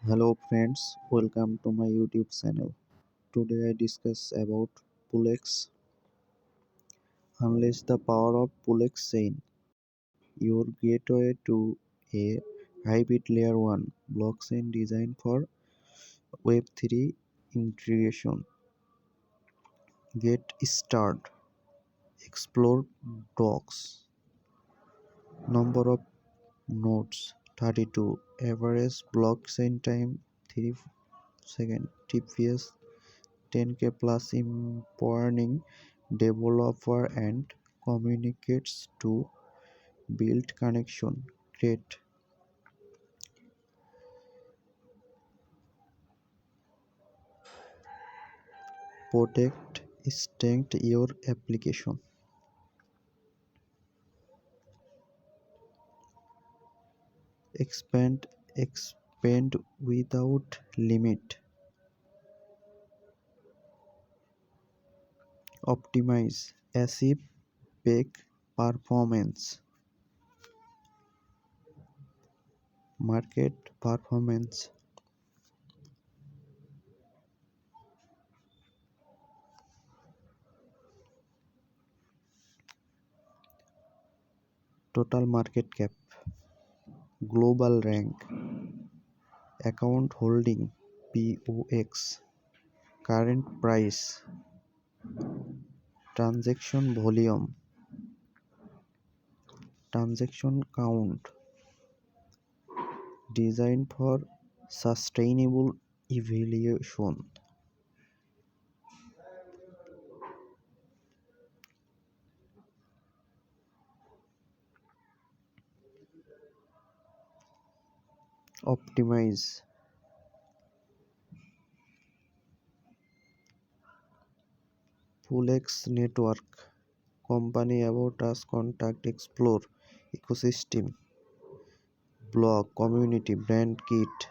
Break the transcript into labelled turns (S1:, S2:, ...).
S1: Hello friends, welcome to my YouTube channel. Today I discuss about Pulex. Unleash the power of Pulex chain, your gateway to a hybrid layer 1 blockchain designed for Web3 integration. Get started. Explore docs. Number of nodes 32. Average blockchain time 3 seconds. TPS 10K plus empowering developer and communicates to build connection. Great. Protect strength your application. Expand without limit. Optimize ASIC peak performance. Market performance. Total market cap. Global rank. Account holding POX. Current price. Transaction volume. Transaction count. Designed for sustainable evaluation. Optimize. Pulex network. Company about us contact explore ecosystem blog community brand kit